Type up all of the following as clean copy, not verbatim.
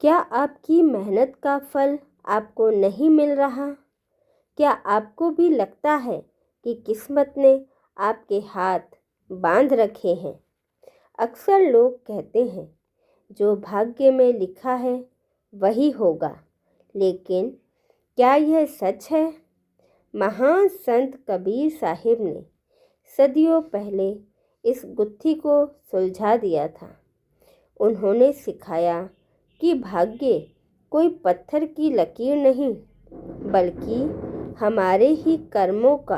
क्या आपकी मेहनत का फल आपको नहीं मिल रहा? क्या आपको भी लगता है कि किस्मत ने आपके हाथ बांध रखे हैं? अक्सर लोग कहते हैं, जो भाग्य में लिखा है वही होगा, लेकिन क्या यह सच है? महान संत कबीर साहिब ने सदियों पहले इस गुत्थी को सुलझा दिया था। उन्होंने सिखाया कि भाग्य कोई पत्थर की लकीर नहीं, बल्कि हमारे ही कर्मों का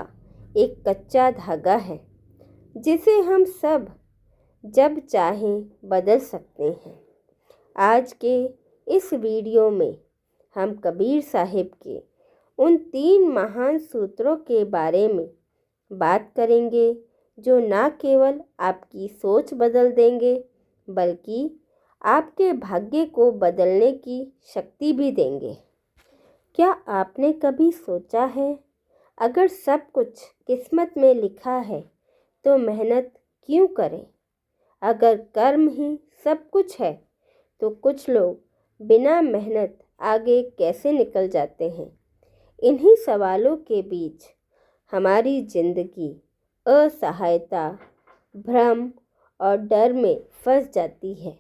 एक कच्चा धागा है, जिसे हम सब जब चाहें बदल सकते हैं। आज के इस वीडियो में हम कबीर साहिब के उन 3 महान सूत्रों के बारे में बात करेंगे, जो न केवल आपकी सोच बदल देंगे, बल्कि आपके भाग्य को बदलने की शक्ति भी देंगे। क्या आपने कभी सोचा है, अगर सब कुछ किस्मत में लिखा है तो मेहनत क्यों करें? अगर कर्म ही सब कुछ है तो कुछ लोग बिना मेहनत आगे कैसे निकल जाते हैं? इन्हीं सवालों के बीच हमारी जिंदगी असहायता, भ्रम और डर में फंस जाती है।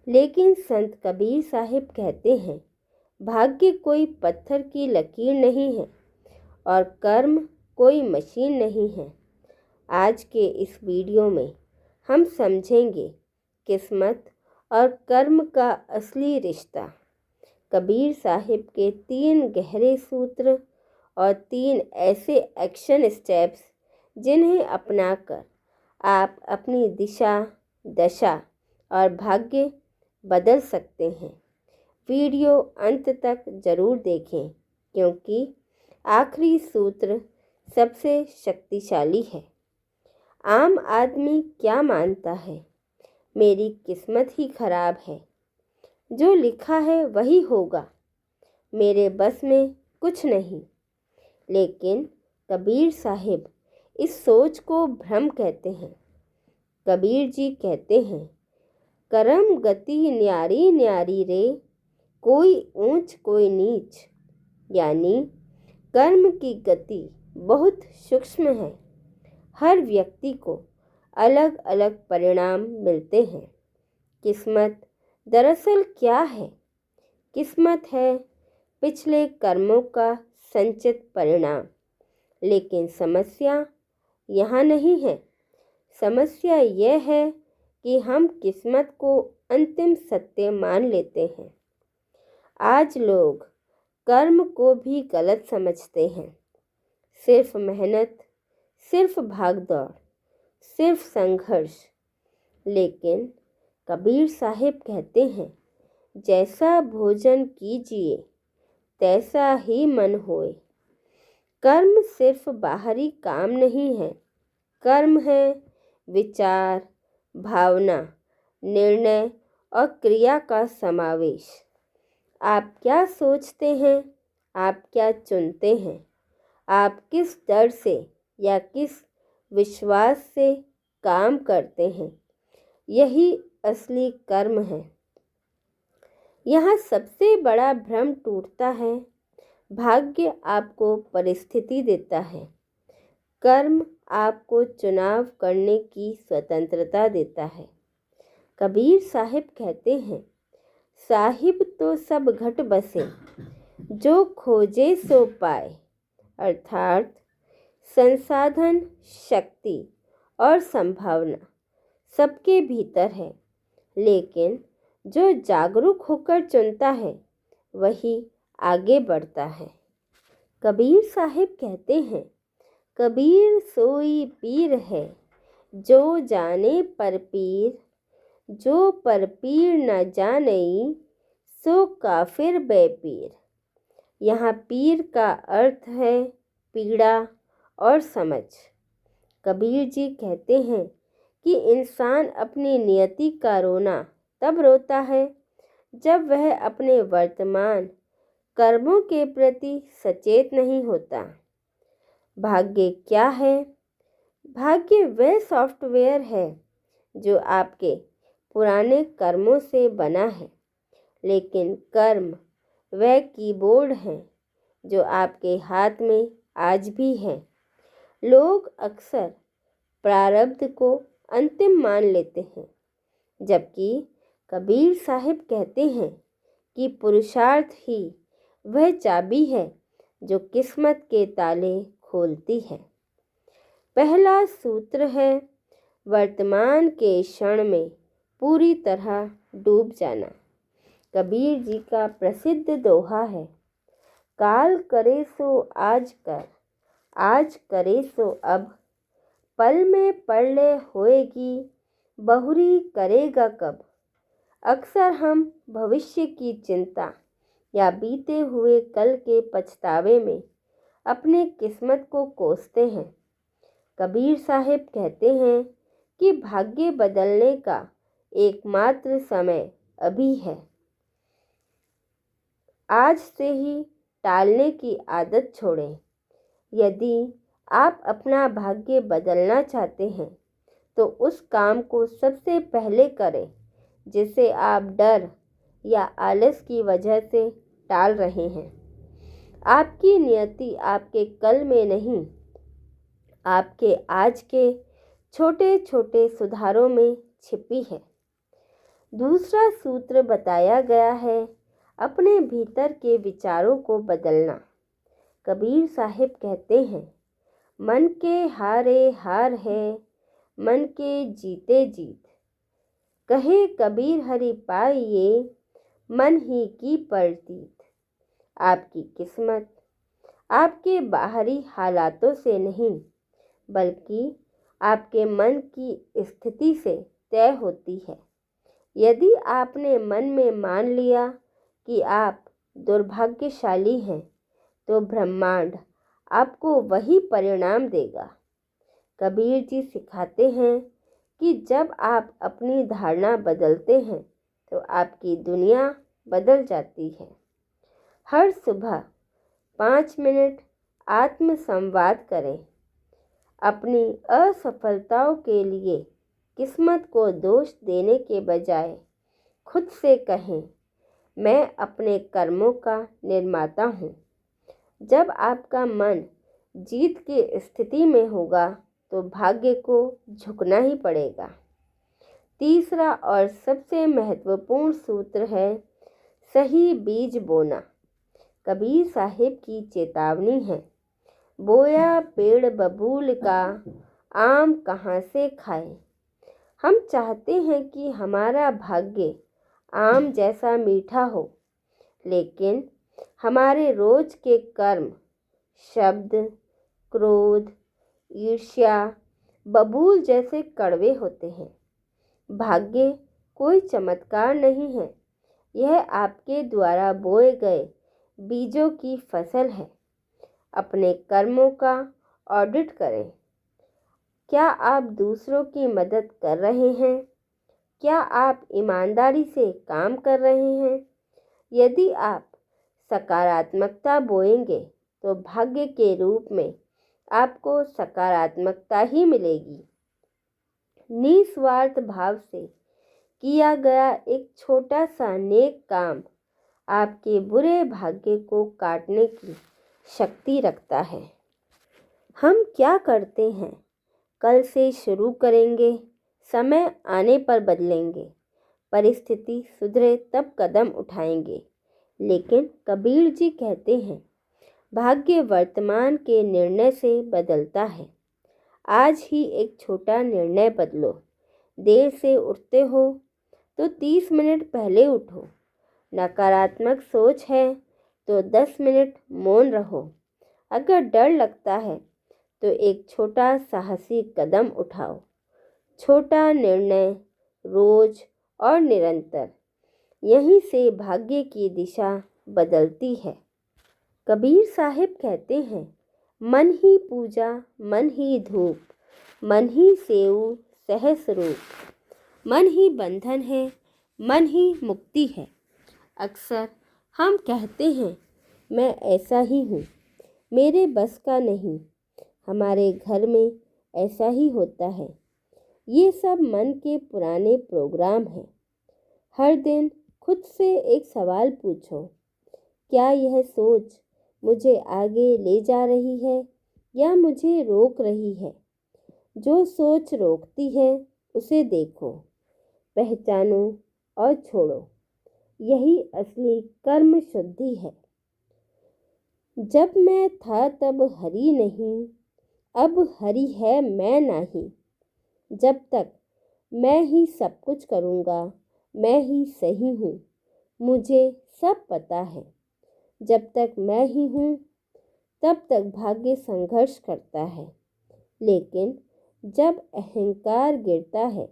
लेकिन संत कबीर साहिब कहते हैं, भाग्य कोई पत्थर की लकीर नहीं है और कर्म कोई मशीन नहीं है। आज के इस वीडियो में हम समझेंगे किस्मत और कर्म का असली रिश्ता, कबीर साहिब के 3 गहरे सूत्र और 3 ऐसे एक्शन स्टेप्स जिन्हें अपनाकर आप अपनी दिशा, दशा और भाग्य बदल सकते हैं। वीडियो अंत तक जरूर देखें, क्योंकि आखिरी सूत्र सबसे शक्तिशाली है। आम आदमी क्या मानता है? मेरी किस्मत ही खराब है, जो लिखा है वही होगा, मेरे बस में कुछ नहीं। लेकिन कबीर साहिब इस सोच को भ्रम कहते हैं। कबीर जी कहते हैं, करम गति न्यारी न्यारी रे, कोई ऊंच कोई नीच। यानी कर्म की गति बहुत सूक्ष्म है। हर व्यक्ति को अलग अलग परिणाम मिलते हैं। किस्मत दरअसल क्या है? किस्मत है पिछले कर्मों का संचित परिणाम। लेकिन समस्या यहाँ नहीं है। समस्या यह है कि हम किस्मत को अंतिम सत्य मान लेते हैं। आज लोग कर्म को भी गलत समझते हैं। सिर्फ मेहनत, सिर्फ भागदौड़, सिर्फ संघर्ष। लेकिन कबीर साहिब कहते हैं, जैसा भोजन कीजिए तैसा ही मन होए। कर्म सिर्फ बाहरी काम नहीं है। कर्म है विचार, भावना, निर्णय और क्रिया का समावेश। आप क्या सोचते हैं? आप क्या चुनते हैं? आप किस डर से या किस विश्वास से काम करते हैं? यही असली कर्म है। यहाँ सबसे बड़ा भ्रम टूटता है। भाग्य आपको परिस्थिति देता है, कर्म आपको चुनाव करने की स्वतंत्रता देता है। कबीर साहिब कहते हैं, साहिब तो सब घट बसे, जो खोजे सो पाए। अर्थात संसाधन, शक्ति और संभावना सबके भीतर है, लेकिन जो जागरूक होकर चुनता है वही आगे बढ़ता है। कबीर साहिब कहते हैं, कबीर सोई पीर है, जो जाने पर पीर, जो पर पीर न जानई, सो काफिर बेपीर। यहाँ पीर का अर्थ है पीड़ा और समझ। कबीर जी कहते हैं कि इंसान अपनी नियति का रोना तब रोता है जब वह अपने वर्तमान कर्मों के प्रति सचेत नहीं होता। भाग्य क्या है? भाग्य वह सॉफ्टवेयर है जो आपके पुराने कर्मों से बना है, लेकिन कर्म वह कीबोर्ड है जो आपके हाथ में आज भी है। लोग अक्सर प्रारब्ध को अंतिम मान लेते हैं, जबकि कबीर साहिब कहते हैं कि पुरुषार्थ ही वह चाबी है जो किस्मत के ताले खोलती है। पहला सूत्र है वर्तमान के क्षण में पूरी तरह डूब जाना। कबीर जी का प्रसिद्ध दोहा है, काल करे सो आज कर, आज करे सो अब, पल में पढ़ ले होएगी, बहुरी करेगा कब। अक्सर हम भविष्य की चिंता या बीते हुए कल के पछतावे में अपने किस्मत को कोसते हैं। कबीर साहिब कहते हैं कि भाग्य बदलने का एकमात्र समय अभी है। आज से ही टालने की आदत छोड़ें। यदि आप अपना भाग्य बदलना चाहते हैं तो उस काम को सबसे पहले करें जिसे आप डर या आलस की वजह से टाल रहे हैं। आपकी नियति आपके कल में नहीं, आपके आज के छोटे छोटे सुधारों में छिपी है। दूसरा सूत्र बताया गया है, अपने भीतर के विचारों को बदलना। कबीर साहिब कहते हैं, मन के हारे हार है, मन के जीते जीत। कहे कबीर हरि पाइये, मन ही की परतीत। आपकी किस्मत आपके बाहरी हालातों से नहीं, बल्कि आपके मन की स्थिति से तय होती है। यदि आपने मन में मान लिया कि आप दुर्भाग्यशाली हैं, तो ब्रह्मांड आपको वही परिणाम देगा। कबीर जी सिखाते हैं कि जब आप अपनी धारणा बदलते हैं तो आपकी दुनिया बदल जाती है। हर सुबह 5 मिनट आत्म संवाद करें। अपनी असफलताओं के लिए किस्मत को दोष देने के बजाय खुद से कहें, मैं अपने कर्मों का निर्माता हूँ। जब आपका मन जीत की स्थिति में होगा तो भाग्य को झुकना ही पड़ेगा। तीसरा और सबसे महत्वपूर्ण सूत्र है सही बीज बोना। कबीर साहिब की चेतावनी है, बोया पेड़ बबूल का, आम कहाँ से खाए। हम चाहते हैं कि हमारा भाग्य आम जैसा मीठा हो, लेकिन हमारे रोज के कर्म, शब्द, क्रोध, ईर्ष्या बबूल जैसे कड़वे होते हैं। भाग्य कोई चमत्कार नहीं है, यह आपके द्वारा बोए गए बीजों की फसल है। अपने कर्मों का ऑडिट करें। क्या आप दूसरों की मदद कर रहे हैं? क्या आप ईमानदारी से काम कर रहे हैं? यदि आप सकारात्मकता बोएंगे तो भाग्य के रूप में आपको सकारात्मकता ही मिलेगी। निस्वार्थ भाव से किया गया एक छोटा सा नेक काम आपके बुरे भाग्य को काटने की शक्ति रखता है। हम क्या करते हैं? कल से शुरू करेंगे, समय आने पर बदलेंगे, परिस्थिति सुधरे तब कदम उठाएंगे। लेकिन कबीर जी कहते हैं, भाग्य वर्तमान के निर्णय से बदलता है। आज ही एक छोटा निर्णय बदलो। देर से उठते हो तो 30 मिनट पहले उठो। नकारात्मक सोच है तो 10 मिनट मौन रहो। अगर डर लगता है तो एक छोटा साहसी कदम उठाओ। छोटा निर्णय, रोज और निरंतर, यहीं से भाग्य की दिशा बदलती है। कबीर साहिब कहते हैं, मन ही पूजा, मन ही धूप, मन ही सेऊ सहस रूप। मन ही बंधन है, मन ही मुक्ति है। अक्सर हम कहते हैं, मैं ऐसा ही हूँ, मेरे बस का नहीं, हमारे घर में ऐसा ही होता है। ये सब मन के पुराने प्रोग्राम हैं। हर दिन खुद से एक सवाल पूछो, क्या यह सोच मुझे आगे ले जा रही है या मुझे रोक रही है? जो सोच रोकती है उसे देखो, पहचानो और छोड़ो। यही असली कर्म शुद्धि है। जब मैं था तब हरि नहीं, अब हरि है मैं नहीं। जब तक मैं ही सब कुछ करूँगा, मैं ही सही हूँ, मुझे सब पता है। जब तक मैं ही हूँ तब तक भाग्य संघर्ष करता है, लेकिन जब अहंकार गिरता है,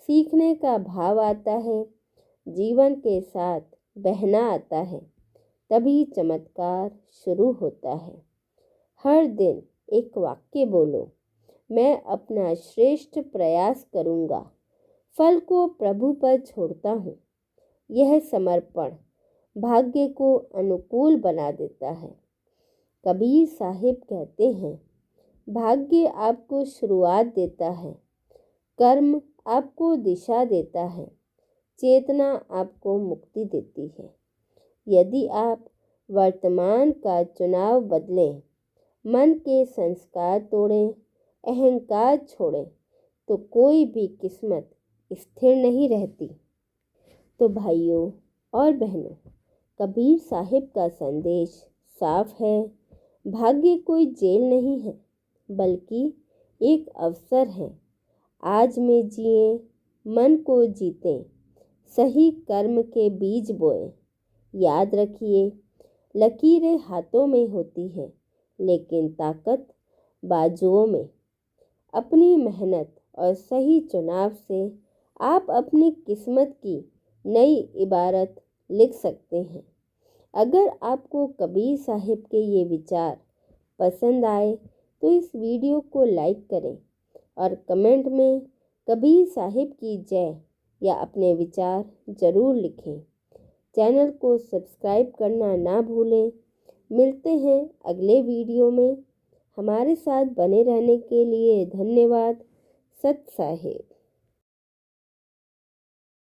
सीखने का भाव आता है, जीवन के साथ बहना आता है, तभी चमत्कार शुरू होता है। हर दिन एक वाक्य बोलो, मैं अपना श्रेष्ठ प्रयास करूँगा, फल को प्रभु पर छोड़ता हूँ। यह समर्पण भाग्य को अनुकूल बना देता है। कबीर साहिब कहते हैं, भाग्य आपको शुरुआत देता है, कर्म आपको दिशा देता है, चेतना आपको मुक्ति देती है। यदि आप वर्तमान का चुनाव बदलें, मन के संस्कार तोड़ें, अहंकार छोड़ें, तो कोई भी किस्मत स्थिर नहीं रहती। तो भाइयों और बहनों, कबीर साहिब का संदेश साफ है। भाग्य कोई जेल नहीं है, बल्कि एक अवसर है। आज में जिए, मन को जीतें, सही कर्म के बीज बोएं। याद रखिए, लकीरें हाथों में होती है, लेकिन ताकत बाजुओं में। अपनी मेहनत और सही चुनाव से आप अपनी किस्मत की नई इबारत लिख सकते हैं। अगर आपको कबीर साहिब के ये विचार पसंद आए तो इस वीडियो को लाइक करें और कमेंट में कबीर साहिब की जय या अपने विचार ज़रूर लिखें। चैनल को सब्सक्राइब करना ना भूलें। मिलते हैं अगले वीडियो में। हमारे साथ बने रहने के लिए धन्यवाद। सत साहिब।